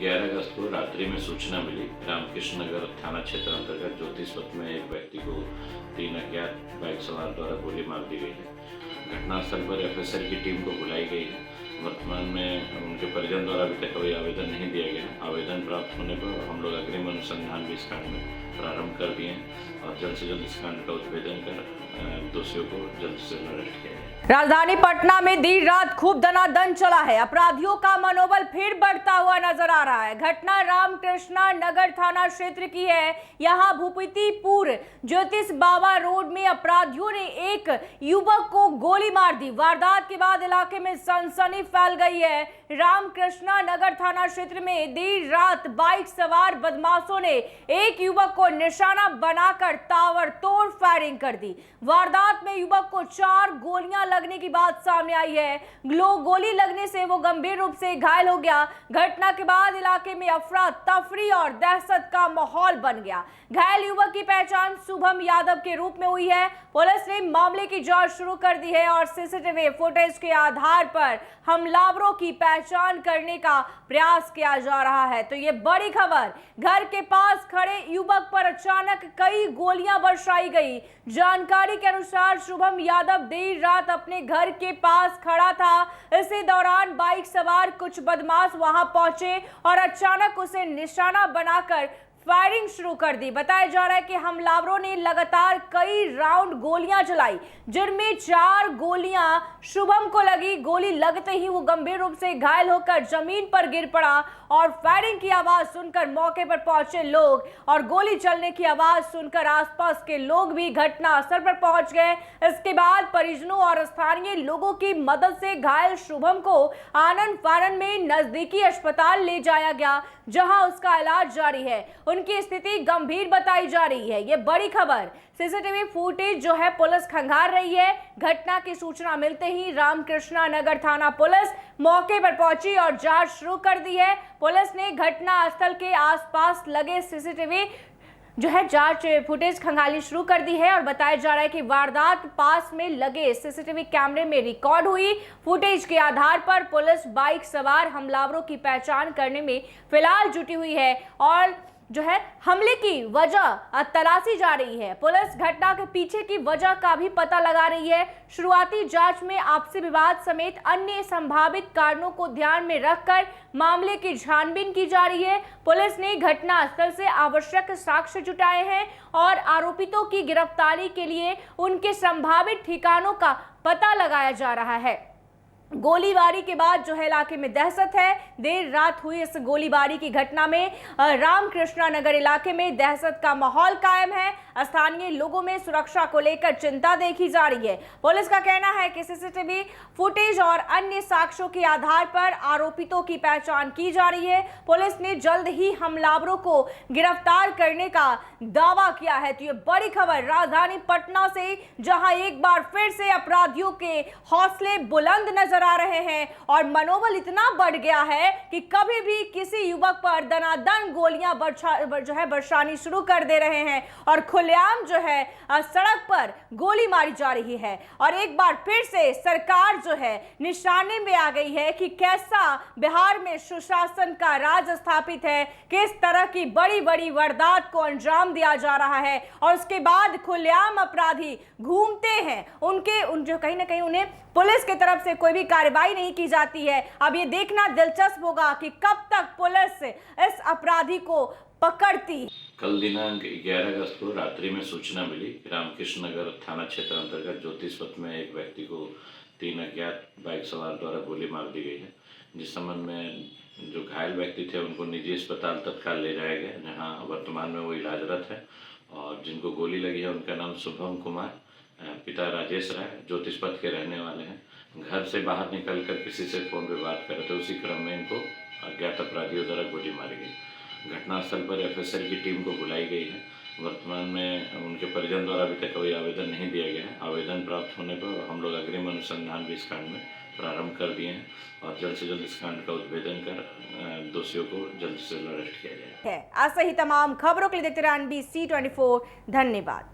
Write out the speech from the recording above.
11 अगस्त को रात्रि में सूचना मिली। रामकृष्ण नगर थाना क्षेत्र अंतर्गत ज्योतिष पथ में एक व्यक्ति को 3 अज्ञात बाइक सवार द्वारा गोली मार दी गई है। घटनास्थल पर एफएसएल की टीम को बुलाई गई है। वर्तमान में उनके परिजन द्वारा अभी तक कोई आवेदन नहीं दिया गया है। आवेदन प्राप्त होने पर हम लोग अग्रिम अनुसंधान भी इस कांड में प्रारंभ कर दिए हैं और जल्द से जल्द इस कांड का उद्भेदन कर दोषियों को जल्द से जल्द अरेस्ट किया जाए। राजधानी पटना में देर रात खूब दनादन चला है। अपराधियों का मनोबल फिर बढ़ता हुआ नजर आ रहा है। घटना रामकृष्णा नगर थाना क्षेत्र की है। यहां भूपतिपुर ज्योतिष बाबा रोड में अपराधियों ने एक युवक को गोली मार दी। वारदात के बाद इलाके में सनसनी फैल गई है। रामकृष्णा नगर थाना क्षेत्र में देर रात बाइक सवार बदमाशों ने एक युवक को निशाना बनाकर ताबड़तोड़ फायरिंग कर दी। वारदात में युवक को 4 गोलियां लगने की बात सामने आई है। गोली लगने से वो गंभीर रूप से घायल हो गया। घटना के बाद इलाके में अफरा तफरी और दहशत का माहौल बन गया। घायल युवक की पहचान शुभम यादव के रूप में हुई है। पुलिस ने मामले की जांच शुरू कर दी है और सीसीटीवी फुटेज के आधार पर हमलावरों की पहचान करने का प्रयास किया जा रहा है। तो ये बड़ी खबर, घर के पास खड़े युवक पर अचानक कई गोलियां बरसाई गई। जानकारी के अनुसार शुभम यादव देर रात अपने घर के पास खड़ा था। इसी दौरान बाइक सवार कुछ बदमाश वहां पहुंचे और अचानक उसे निशाना बनाकर फायरिंग शुरू कर दी। बताया जा रहा है कि हमलावरों ने लगातार कई राउंड गोलियां चलाई, जिनमें 4 गोलियां शुभम को लगी। गोली लगते ही वो गंभीर रूप से घायल होकर जमीन पर गिर पड़ा और फायरिंग की आवाज सुनकर मौके पर पहुंचे लोग और गोली चलने की आवाज सुनकर आसपास के लोग भी घटनास्थल पर पहुंच गए। इसके बाद परिजनों और स्थानीय लोगों की मदद से घायल शुभम को आनंद फानन में नजदीकी अस्पताल ले जाया गया, जहां उसका इलाज जारी है। उनकी स्थिति गंभीर बताई जा रही है। ये बड़ी खबर, सीसीटीवी फुटेज जो है पुलिस खंगाल रही है। घटना की सूचना मिलते ही रामकृष्णा नगर थाना पुलिस मौके पर पहुंची और जांच शुरू कर दी है। पुलिस ने घटना स्थल के आसपास लगे सीसीटीवी जो है जांच फुटेज खंगाली शुरू कर दी है और बताया जा रहा है कि वारदात पास में लगे सीसीटीवी कैमरे में रिकॉर्ड हुई। फुटेज के आधार पर पुलिस बाइक सवार हमलावरों की पहचान करने में फिलहाल जुटी हुई है और जो है हमले की वजह तलाशी जा रही है। पुलिस घटना के पीछे की वजह का भी पता लगा रही है। शुरुआती जांच में आपसी विवाद समेत अन्य संभावित कारणों को ध्यान में रखकर मामले की छानबीन की जा रही है। पुलिस ने घटनास्थल से आवश्यक साक्ष्य जुटाए हैं और आरोपितों की गिरफ्तारी के लिए उनके संभावित ठिकानों का पता लगाया जा रहा है। गोलीबारी के बाद जो है इलाके में दहशत है। देर रात हुई इस गोलीबारी की घटना में रामकृष्णा नगर इलाके में दहशत का माहौल कायम है। स्थानीय लोगों में सुरक्षा को लेकर चिंता देखी जा रही है। पुलिस का कहना है कि सीसीटीवी फुटेज और अन्य साक्ष्यों के आधार पर आरोपितों की पहचान की जा रही है। पुलिस ने जल्द ही हमलावरों को गिरफ्तार करने का दावा किया है। तो ये बड़ी खबर राजधानी पटना से, जहां एक बार फिर से अपराधियों के हौसले बुलंद नजर आ रहे हैं और मनोबल इतना बढ़ गया है कि कभी भी किसी युवक पर दनादन गोलियां बरसानी शुरू कर दे रहे हैं और खुलेआम जो है सड़क पर गोली मारी जा रही है। और एक बार फिर से सरकार जो है निशाने में आ गई है कि कैसा बिहार में सुशासन का राज स्थापित है, किस तरह की बड़ी बड़ी वारदात को अंजाम दिया जा रहा है और उसके बाद खुलेआम अपराधी घूमते हैं। जो कहीं ना कहीं उन्हें पुलिस की तरफ से कोई भी कार्रवाई नहीं की जाती है। अब ये देखना दिलचस्प होगा कि कब तक पुलिस इस अपराधी को पकड़ती। कल दिनांक 11 अगस्त को रात्रि में सूचना मिली। रामकृष्ण नगर थाना क्षेत्र अंतर्गत ज्योतिष पथ में एक व्यक्ति को 3 अज्ञात बाइक सवार द्वारा गोली मार दी गई है। जिस संबंध में जो घायल व्यक्ति थे उनको निजी अस्पताल तत्काल ले जाया गया, जहां वर्तमान में वो इलाजरत है। और जिनको गोली लगी है उनका नाम शुभम कुमार, पिता राजेश राय, ज्योतिष पथ के रहने वाले हैं। घर से बाहर निकलकर किसी से फोन पे बात कर रहे थे, उसी क्रम में इनको अज्ञात अपराधियों द्वारा गोली मारी गई। घटनास्थल पर एफएसएल की टीम को बुलाई गई है। वर्तमान में उनके परिजन द्वारा अभी तक कोई आवेदन नहीं दिया गया है। आवेदन प्राप्त होने पर हम लोग अग्रिम अनुसंधान भी इस कांड में प्रारंभ कर दिए हैं और जल्द से जल्द इस कांड का उद्भेदन कर दोषियों को जल्द से जल्द अरेस्ट किया जाए। ऐसे ही तमाम खबरों के लिए देखते रहिए NBC 24। धन्यवाद।